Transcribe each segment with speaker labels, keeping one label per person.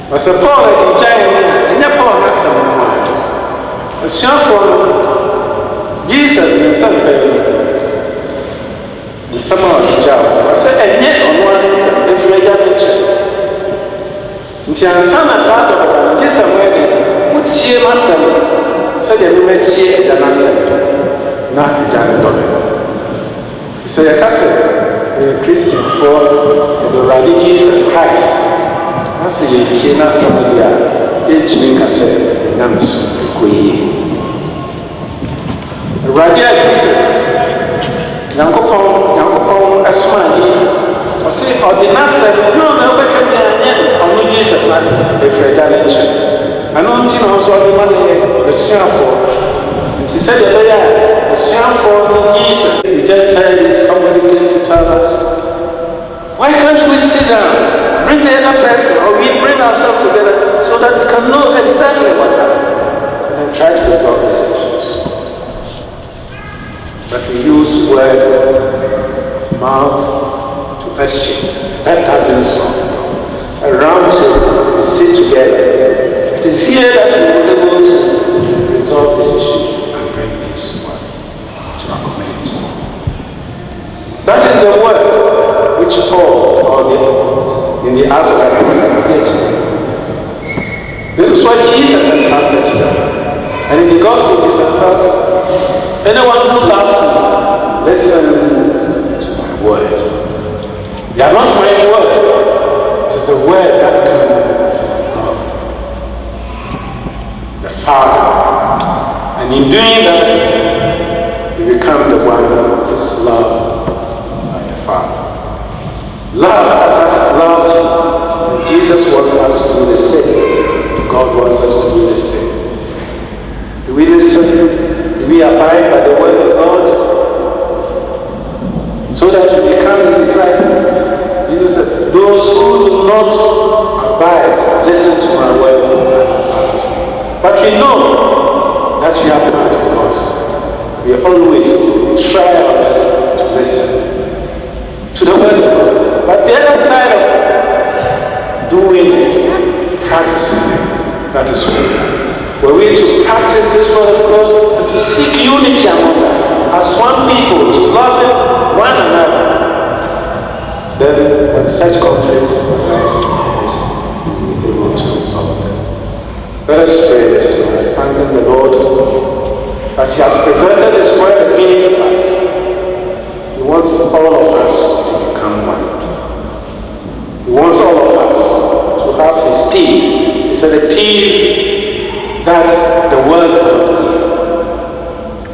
Speaker 1: Was a Paul in giant and a Paul Master. A shop for Jesus and something. The summer of the job was a net on one is a nature. Until some as out of this wedding would cheer myself, said the women cheer than I said, not the giant dog. To say a cousin, a Christian for the Lord Jesus Christ. I say, China, somebody, each drink I said, the Namas, Radia Jesus, Yankopon, as one Jesus, or say, or the Master, no, Jesus, if you're done it. I know you also the money, the share for. She said, the share for Jesus. We just heard somebody came to tell us, why can't we sit down, bring the other person, or we bring ourselves together so that we can know exactly what happened and then try to resolve these issues? But we use word of mouth to question. That doesn't solve. Around you, we sit together. It is here that we will be able to resolve this issue and bring peace to our community. That is the word which Paul, in the Acts of the Apostles, preached. This is what Jesus entrusted to them. And in the Gospel, Jesus tells us, anyone who loves me, listen to my word. They are not my words. The word that can the Father, and in doing that, we become the one who is loved by the Father. Love as I've loved you. Jesus wants us to do the same. God wants us to do the same. Do we listen? Do we abide by the word of God? So that we become His disciples. Jesus said, those who do not abide, listen to my word. But we know that we are part of God. We always try our best to listen to the word of God. But the other side of doing it, practicing it, that is what we're we to practice this word of God and to seek unity among us as one people, to love one another. Then when such conflicts arise, we will be able to resolve them. Let us pray this morning, thanking the Lord that He has presented His word again to us. He wants all of us to become one. He wants all of us to have His peace. He said the peace that the world cannot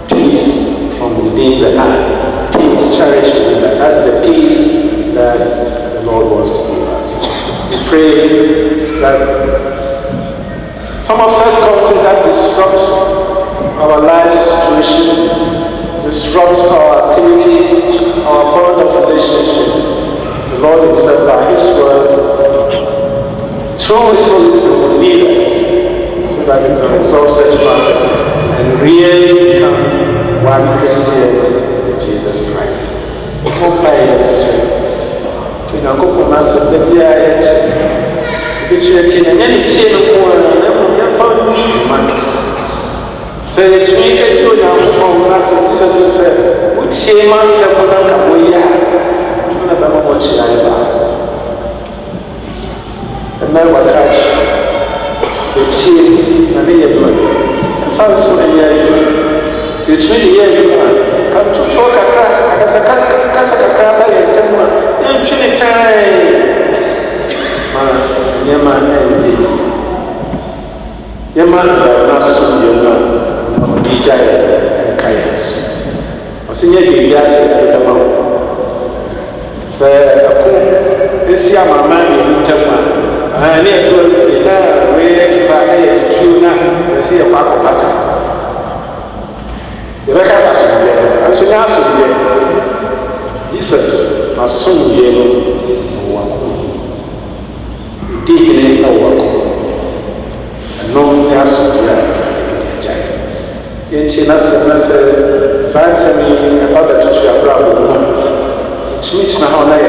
Speaker 1: give. Peace from within the heart. Peace cherished within the heart. That's the peace that the Lord wants to give us. We pray that some of such conflict that disrupts our life situation, disrupts our activities, our bond of relationship, the Lord Himself by His word, through His Holy Spirit will lead us so that we can resolve such matters and really become one Christian in Jesus Christ. Hope by His strength. Nankopon asem da bia yet bichuati na nyane tie no ko na mo ya fa ni man se tumi ka do Nankopon asem se utie ma se ko na ka mo ya na ba mo chi ai ba na wa catch tie na ne ye do fa so na ya se tumi ye ma ka tu to ka akasa ka ba ye tama Chini chai, yema endi, yema nasu yema, dijai kayas. Osinye kibiasi kama, se aku esi amama ni mtema, ni etu na wewe tufaga yetu na esi ya kwako pata. Yeweka sasa ndio, asunya asunya. Jesus asumye no wako dikene no wako no ya asumya jai yenti na se science mi about to ya bravo no chimich na ona ye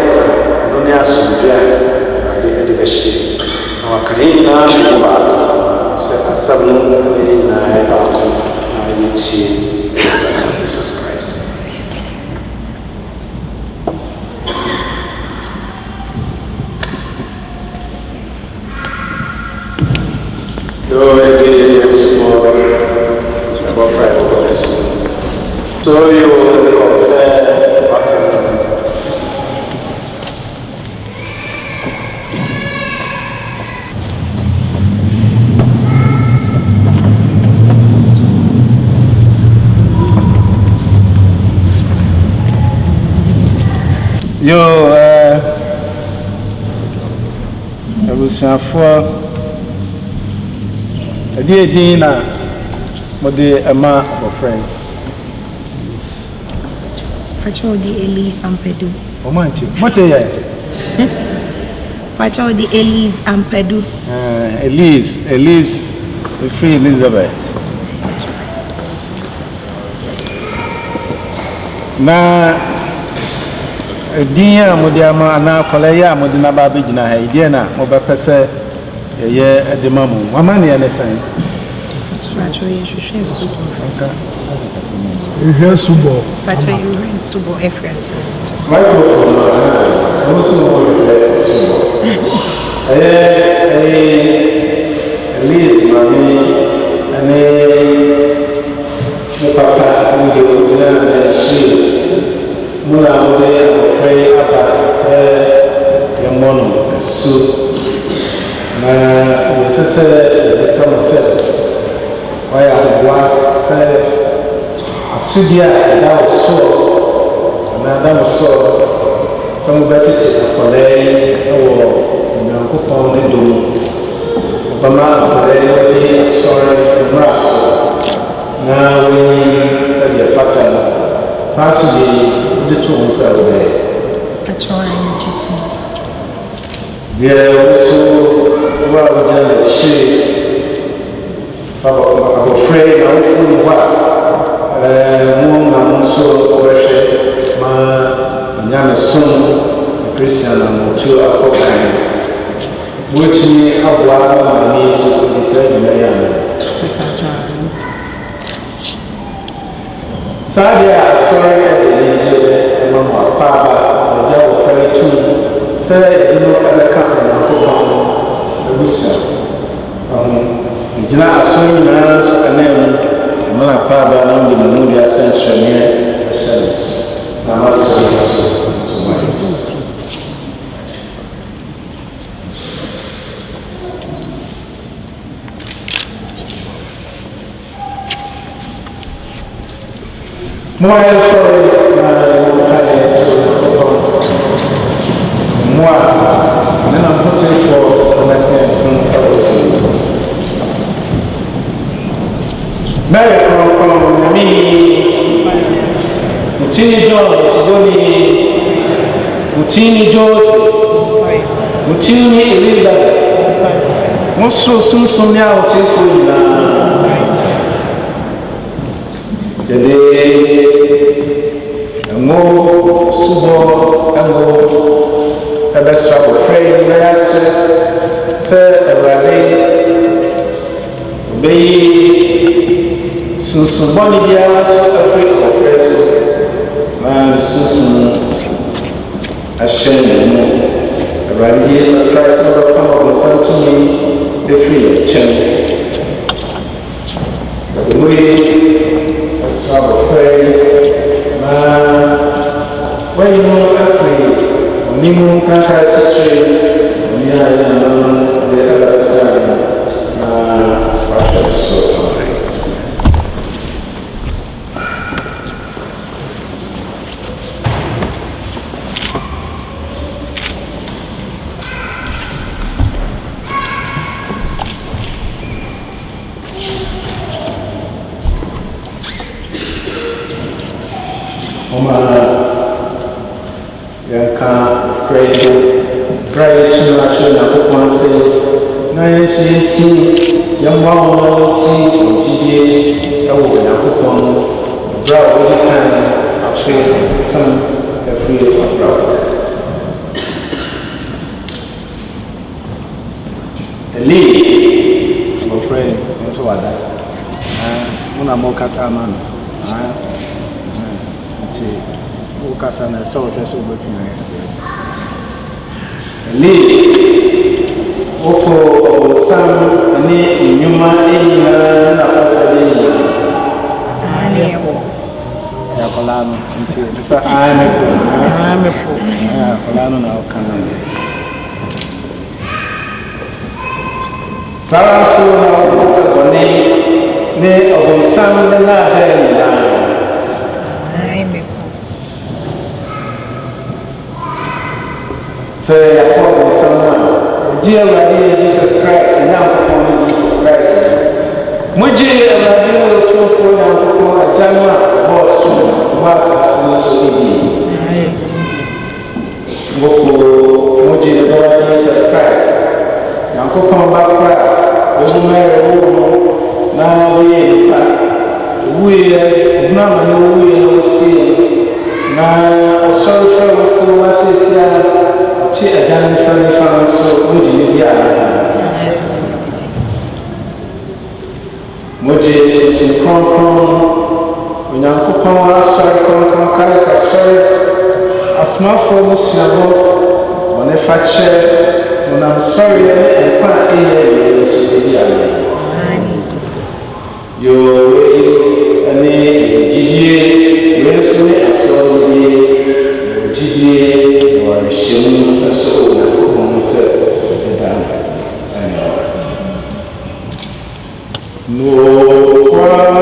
Speaker 1: no ne asumya ade beshi na waka Karina Mubaba said, "I suddenly I Jesus Christ." So you will compare baptism. Abusuafo adi na mode ama friend
Speaker 2: Pacho di Elise Ampedu.
Speaker 1: Omanchi what say yes
Speaker 2: Pacho di Elise Ampedu.
Speaker 1: Elise the free Elizabeth na dia modiama na kolaya modina ba bigina ha dia na mo be pese ye edemamu mama ne ne san
Speaker 2: Pacho ye hwehwe subo.
Speaker 1: Hwehwe subo.
Speaker 2: Pacho ye hwehwe subo efrias.
Speaker 1: Microphone no so mo hwehwe subo. Elise mami ane mo papa mo de na shi mula mode afraid about say your mono su na yesese the summer set why I say asudia da so na da so some better to collect or na ko ne do obama collect sorry brass na we say the fatal sasu the two himself there.
Speaker 2: Pacho I chitu.
Speaker 1: There also well done the she so I'm afraid I will mo so worship ma nyame son Christian and to akokan which ni abwa ma ni so the same na Sadia sorry Papa, the job of very too, say, you know, other company, the Bussa. Jana swing nurse and then Malapaba on the Mudia Central near the Shells. I must say so much. More sorry. Moi, and then I'm putting for Mary from me, Mutini Joseph, Mutini Elizabeth, Mosso soon out for the day, and more subo, and the best trouble, pray, sir, a rally, be soon, bonnie, dear, so afraid of fresh, man, soon, ashamed, a rally, Jesus Christ, never come up and send to me the free chain. The way I struggle, pray, man, when you know afraid. Nimu kaka chiche niya the other side na fashion so pray to actually na say na yesu young woman GDA na bra we can actually some every bra Elise, I'm afraid, also what that. Muna Mokasa man. Mokasa na so just over to me. Elise, Oko Sam, any Numa, any Colano, until I'm a Colano now. Sarah Suna, ne of some the say, I call someone, dear Jesus Christ, and now upon Jesus Christ. Muji, I do to for a Jama, boss, was Muji, the Lord Jesus Christ. Now, come back, the woman, now we Mamma, we see. Now, sorry for what is a dancer found so good. Muji is in Concon, when Uncle Poma, sorry, Concon, sorry, a small phone, snuggle, on a facture, when I'm sorry, and quite a you any GDA, Wednesday, I saw the GDA or Shim, so no problem.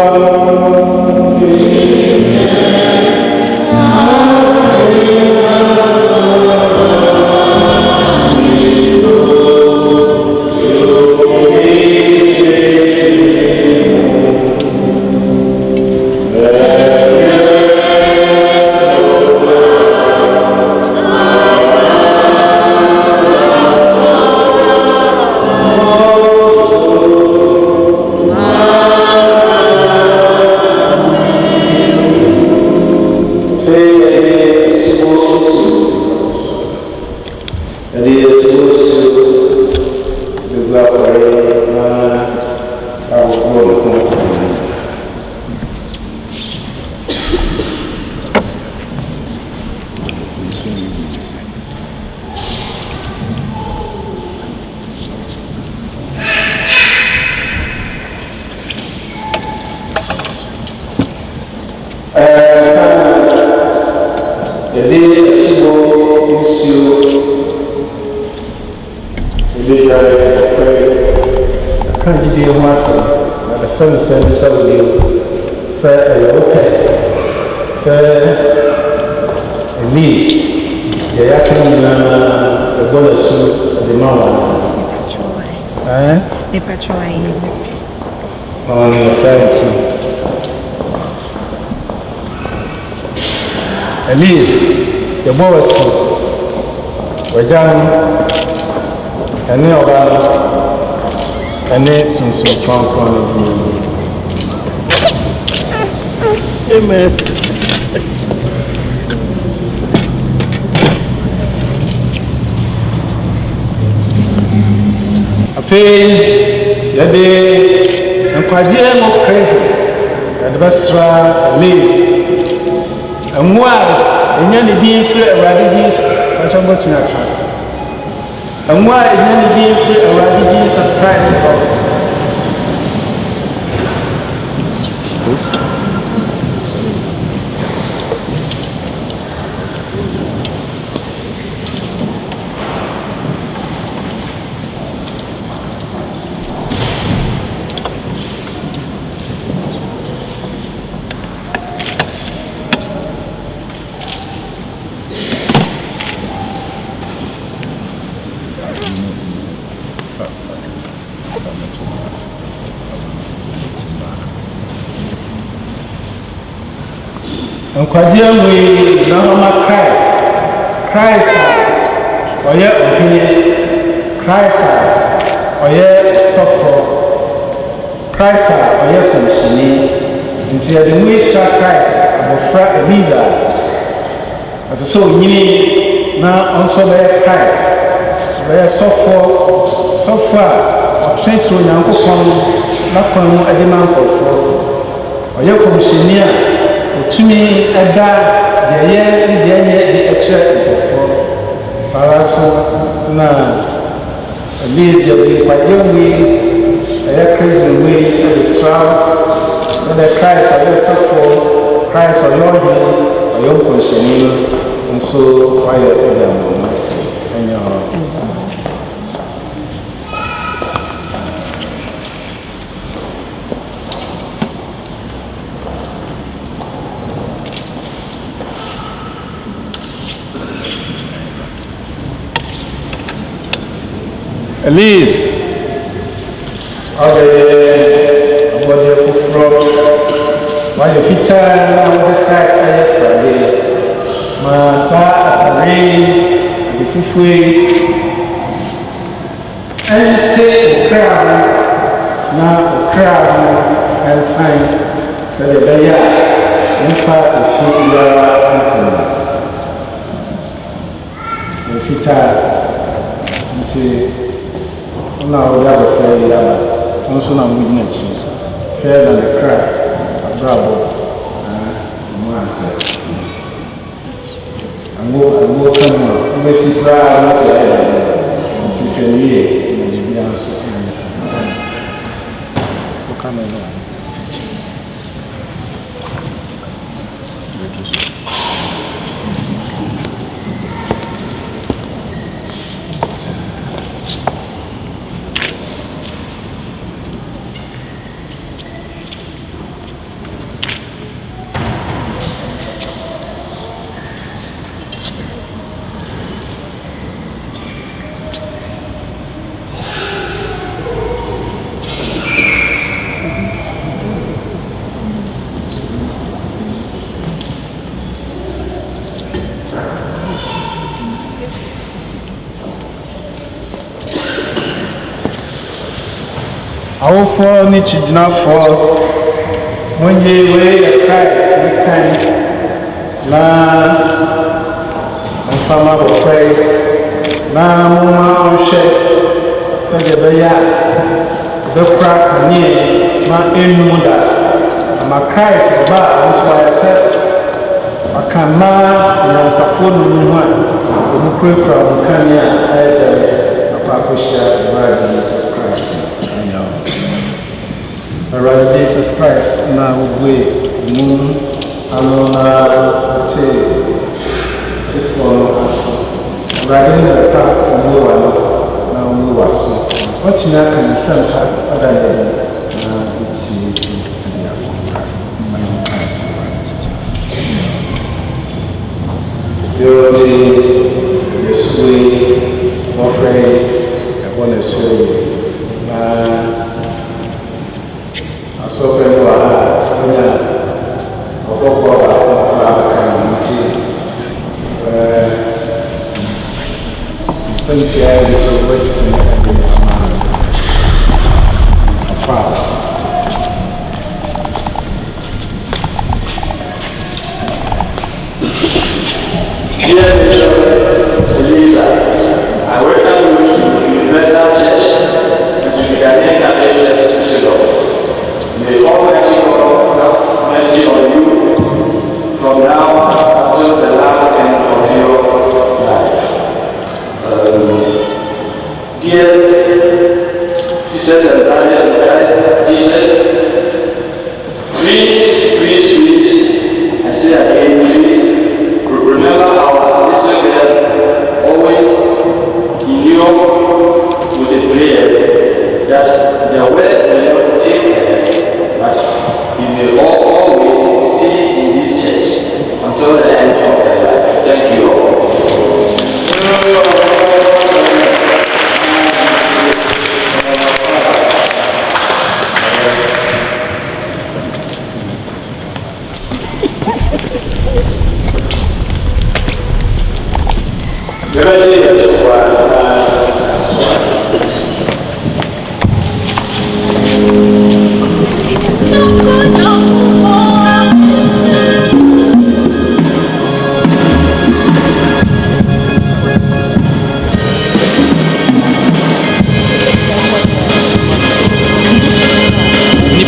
Speaker 1: Elise, the boss, we're done, and now, and it's some from Amen. I feel that they are quite crazy, and the best leaves. And why, in any being free of radiges, I shall go to your trust. And why, in any being free of radiges, Christ, and Quadian we know Christ, or your opinion, Christ, or your suffer, Christ, or your commission, until the minister Christ, of Fra Eliza, as a soul meaning now also by Christ, where so far.
Speaker 3: ɔhyɛnkyerɛ onyankopɔn n'akwan mu de ma nkɔfoɔ ɔyɛ kɔmhyɛni a ɔtumi ɛda deɛ yɛ ne deɛ nyɛ de ɛkyerɛ nkɔfoɔ saa ara so na Elise yɛ nipadeɛ wei ɛyɛ Christian wei ɛde sraw sɛdeɛ Christ ɔyɛ sɔfoɔ Christ ɔyɛ ɔhene ɔyɛ nkɔmhyɛni nso wayɛ ɛda mɔma ɛnyɛ hɔ. Elise, abɔdeɛ foforɔ wayɛ fitaa na wɔde Christ ayɛ frade ma saa atare ade fufuo yi ɛnte okra ho na okra ho ɛnsan sɛdeɛ ɛbɛyɛ a mfa efi biara nkɔm fitaa nti na wɔde abɛfra yi ama nso na wɔn gyina akyi hwɛ na ne kra abrabɔ mu asɛ ango kan mu a wɔbɛsi koraa na sɛ ɛyɛ nti hwɛ no yie na biribiara nso ɛyɛ sɛ wɔka no no awofoɔ ne kyidinafoɔ monye wei yɛ Christ ne kan na mfama abɔfra yi na moma ɔnhwɛ sɛdeɛ ɛbɛyɛ a bɛkora kaneɛ ma ɛnnum da ama Christ ba a nso ayɛ sɛ aka mmaa nyansafoɔ no mu ho a ɔmu kurakura ɔmo kaneɛ a ɛyɛ dɛm akɔ akɔhyia Awurade Jesus Christ. Lord Jesus Christ, now we moon alone to for us. Riding the path of no one now we was. What you can send her other than it's beauty, the sweet, afraid, I want to show you. So when you are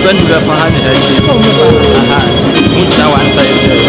Speaker 4: When you have a hand, put that one side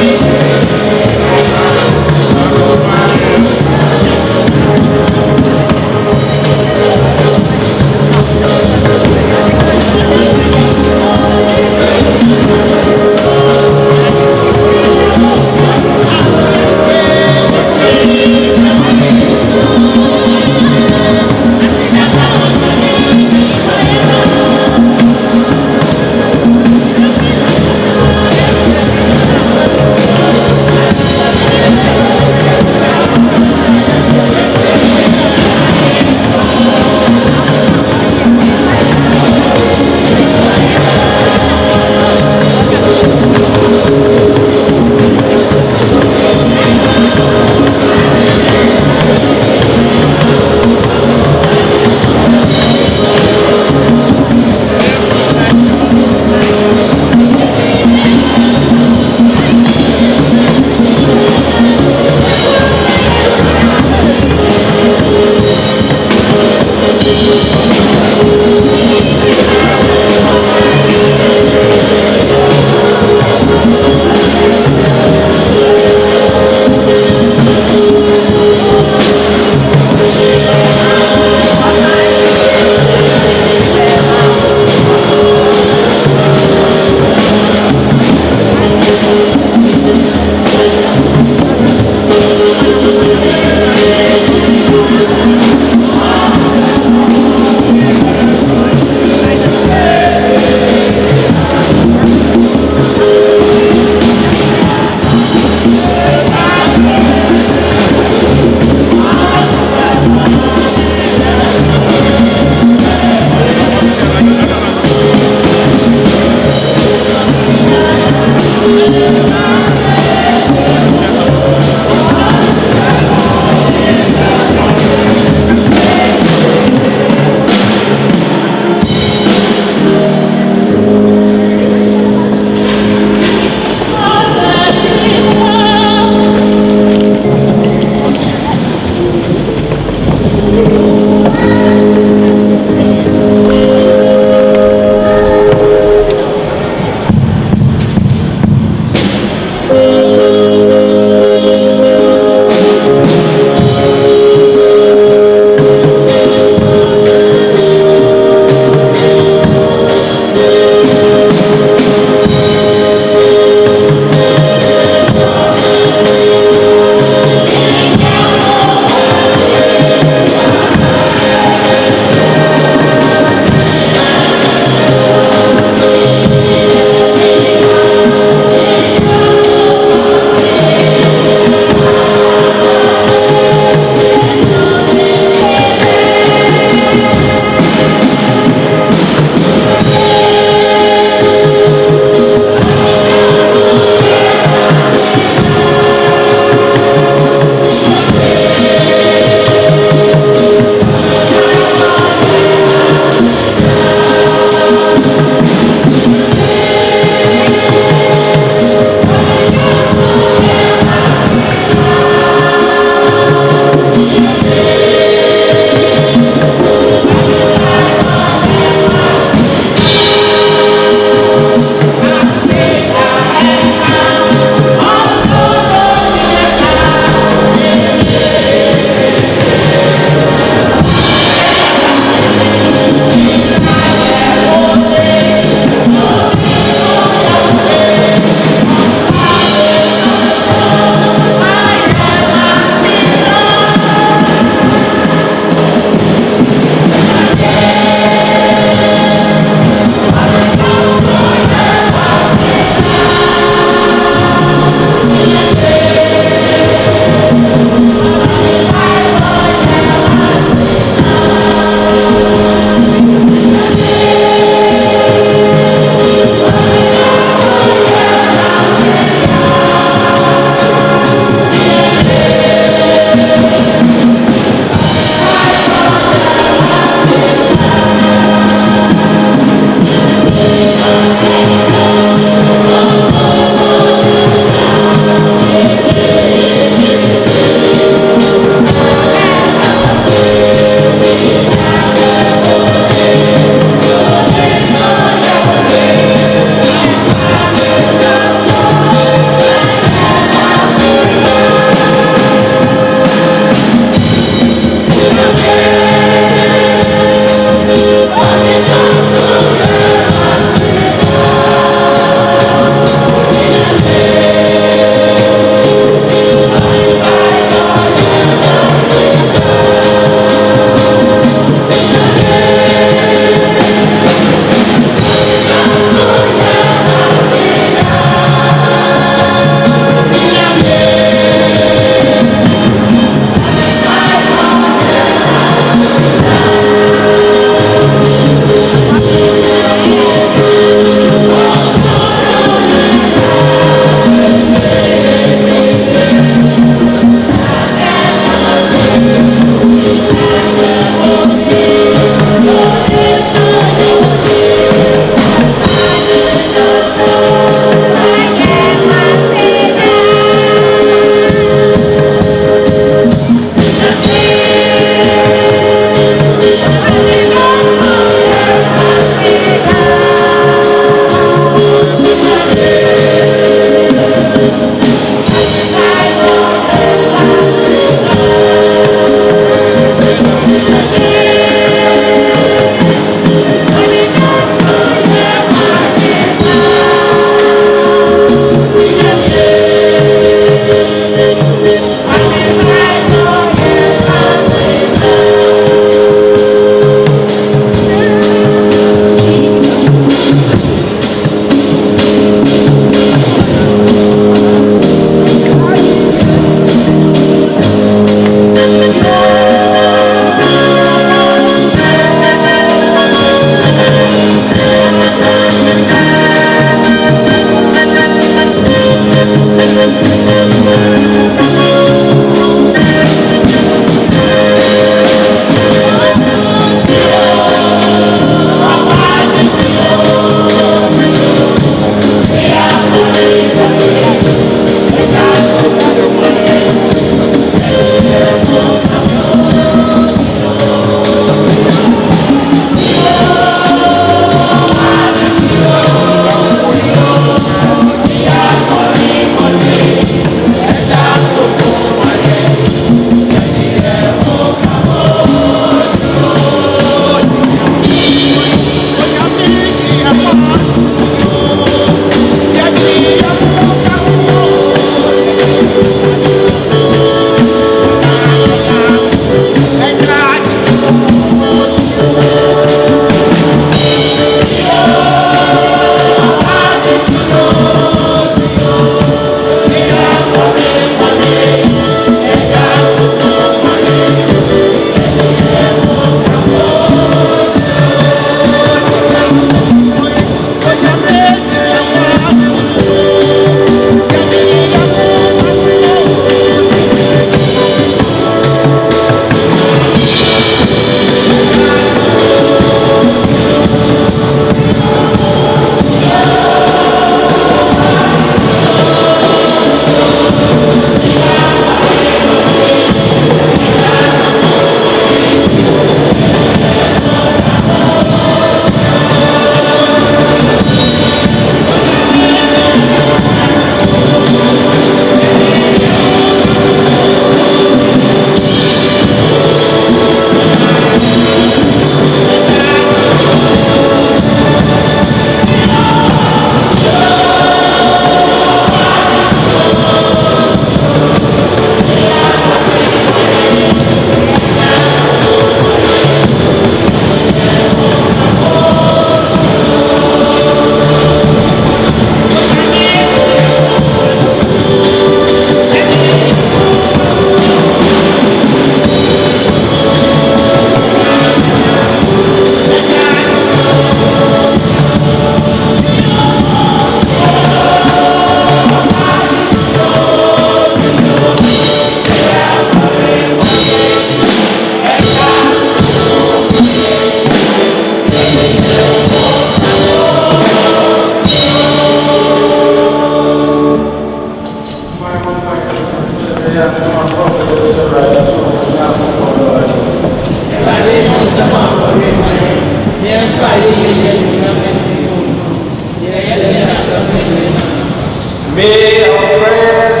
Speaker 3: May our prayers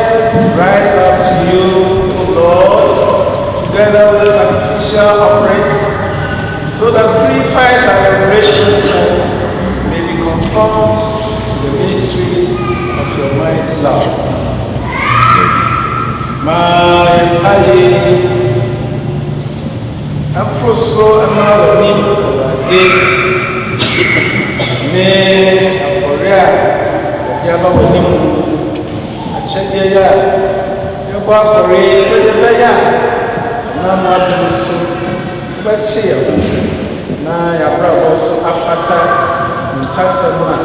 Speaker 3: rise up to you, O Lord, together with the sacrificial offerings, so that purified by your graciousness may be conformed to the mysteries of your mighty love. My Ali, I'm fruitful and not a need for Yaba Winim, a Chedia, Yaba for a Sedabaya, Nama Dusu, but here, Naya Bravo, Afata, Tasama,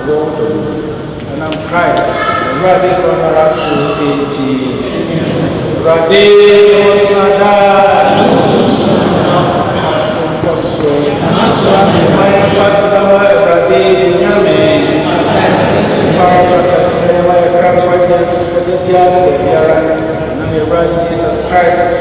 Speaker 3: Lord, and I'm Christ, Radi Bonarasu 18. Radi Motada, Posso, my Pasama, Radi Yame. Jesus Christ,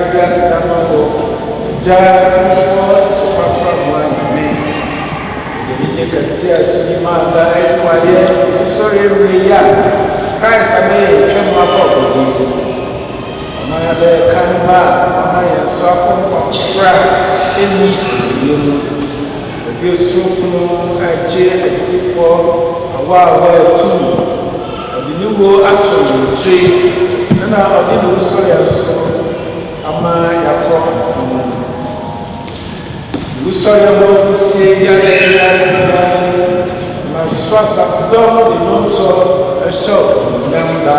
Speaker 3: the new actually tree, and I didn't say so. Am I a problem? You saw your mouth to say, my stress of dog, the note of a show, Amen.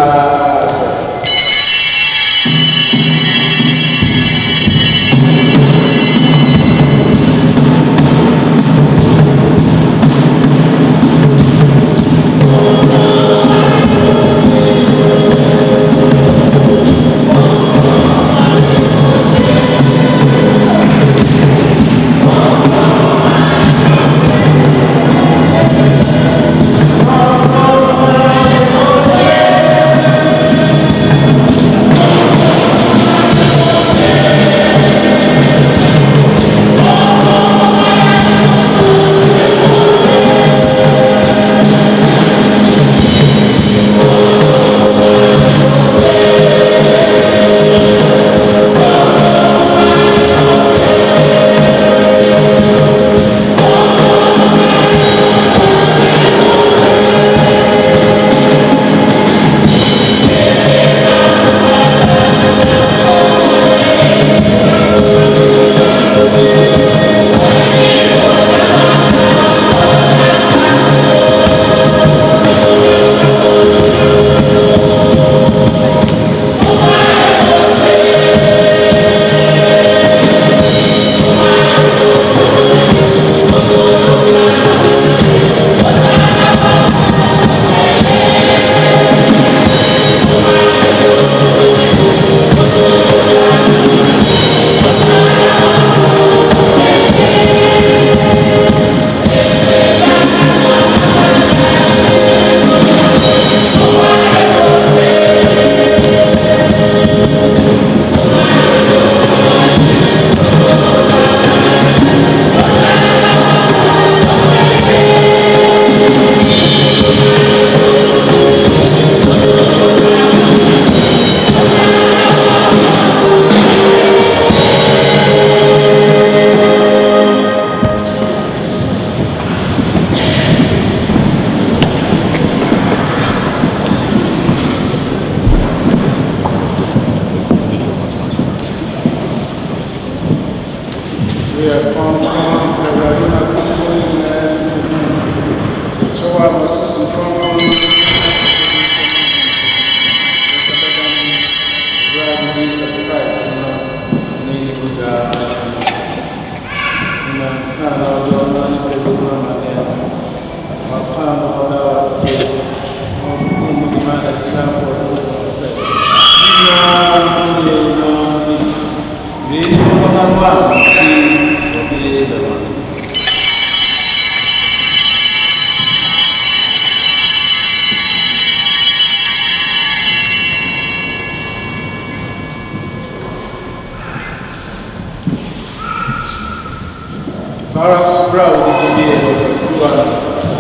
Speaker 3: Sarah Subra will be able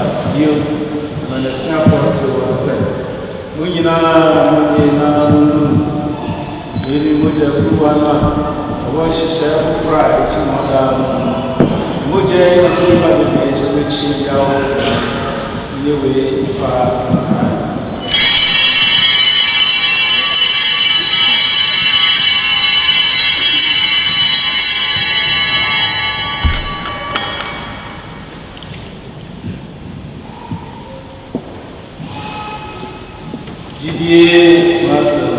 Speaker 3: as you and the sample said. Mujina, really would have Ruana, the one she shall fry, which is not Mujay, everybody made to which she yelled, you will fire. Yes, Master.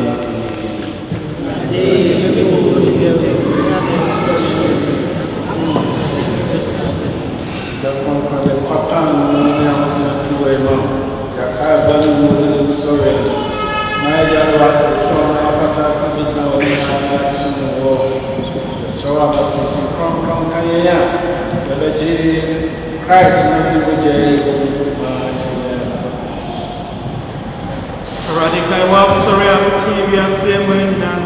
Speaker 4: Radical was sorry, I'm TV, same way now.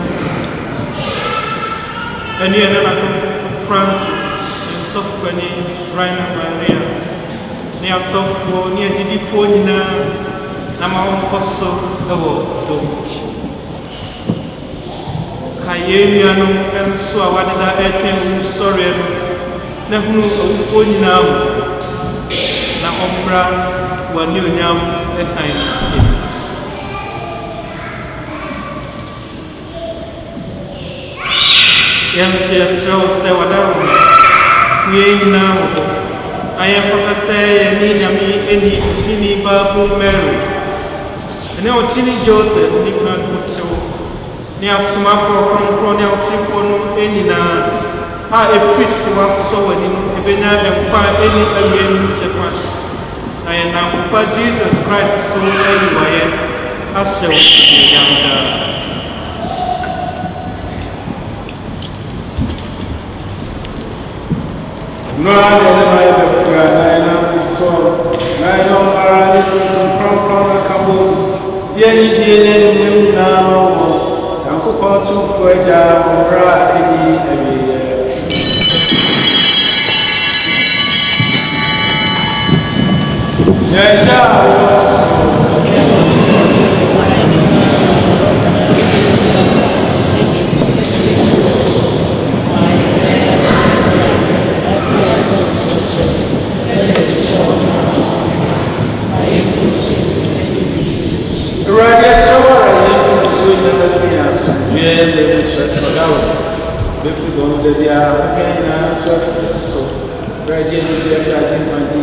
Speaker 4: And you know, Francis, and Sophony, Rainer Maria, near Sophro, near Didi Fonina, Namon Cosso, the world. Cayenne and so I wanted that airtrain, sorry, Nahnu, Fonina, Naombra, one new yam, a kind. Yes, so say whatever. We ain't now. I am for to say, any Tini Babu Mary. And now Tini Joseph, Nick not good so. Near Sumafro, Colonial Trip for no any now. I fit to us so and even now empire any alien Japan. I am now by Jesus Christ so anyway. As so young.
Speaker 3: No, I don't know so. I don't know Cabo. Dear, now. Uncle Potu for a job every year.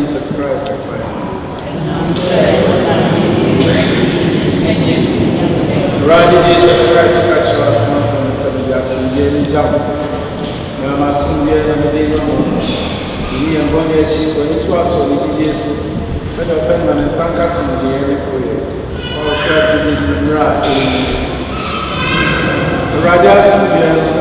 Speaker 3: Jesus Christ, Jesus Christ, catch us from the 7 years and yearly jump. Now, my son, we are the day of me and Bonnie Chief when it was so many years. Said a penman and Sankas in the air. All Chelsea did right. The Rajas, we are the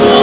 Speaker 5: Oh,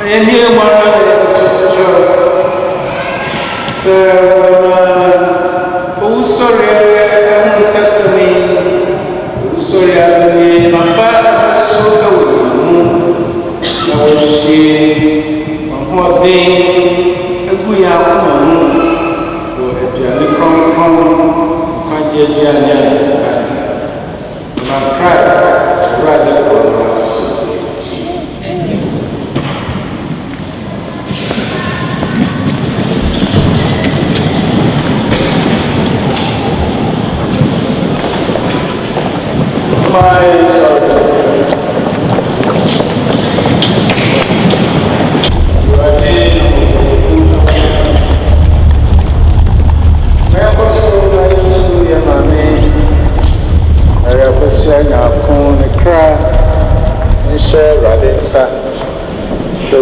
Speaker 1: And here, Mara, to so, oh, sorry, I'm testing. Oh, sorry, I'm my father, so she, one thing, a good young woman, or a journey from can't get your son. My Christ, rather for us.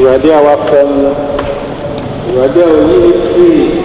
Speaker 1: Ready our friend, ready our little free.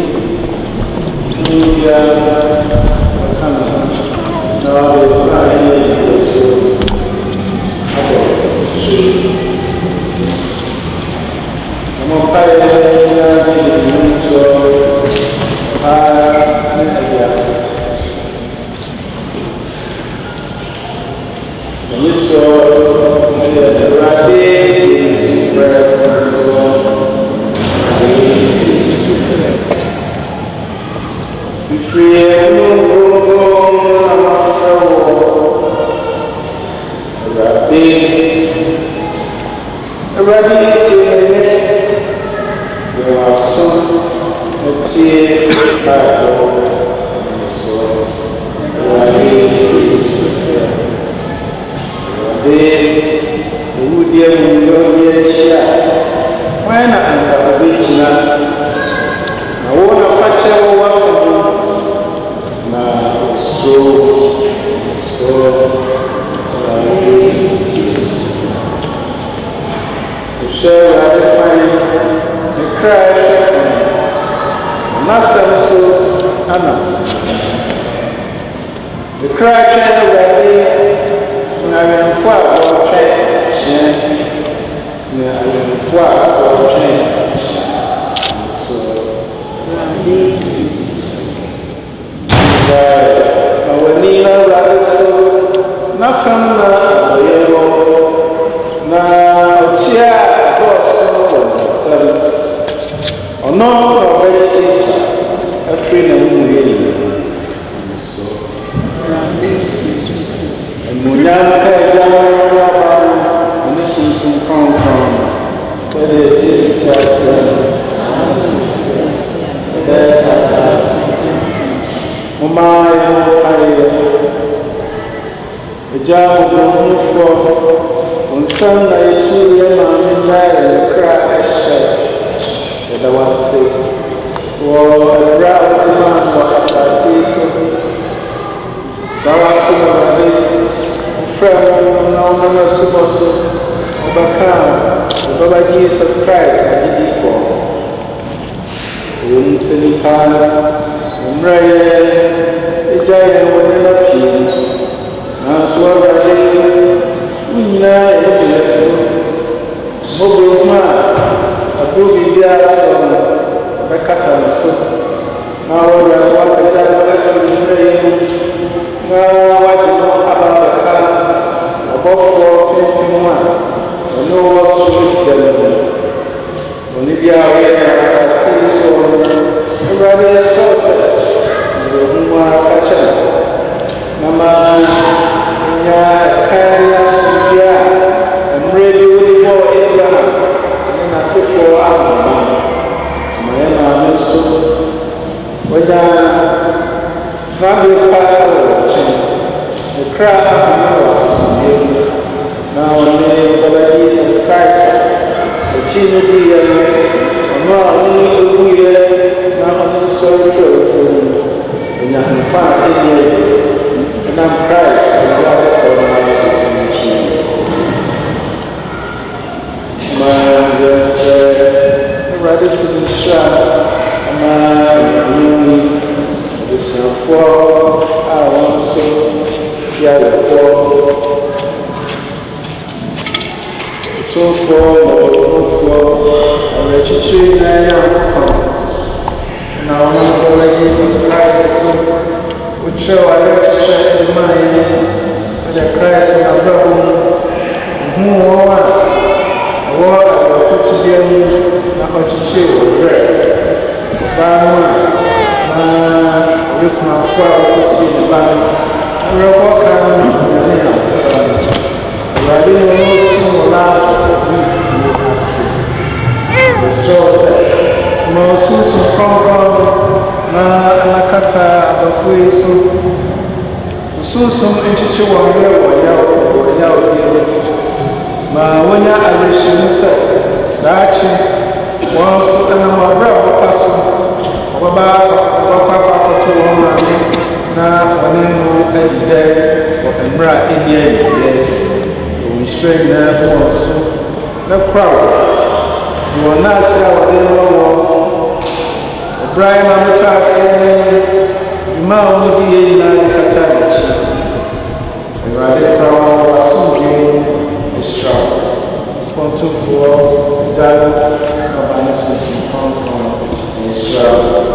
Speaker 3: for our chichi now Lord Jesus Christ would show our literature in mind so that Christ will have who are put together our chichi will break with my father to see the band we're walking I didn't know last week the soul said small Susan Concord Nakata Abafui Susan and Chichiwa were yellow. When I wish said that once and I'm a rebel person about to one now when you day or Embra Indian. Straight there also. The crowd. You will not say what they know. The Brian Amateur saying, you might be in the Catalan. The Radi crowd was soon a shroud. 124, Jalo, Novanis, and Hong Kong, a shroud.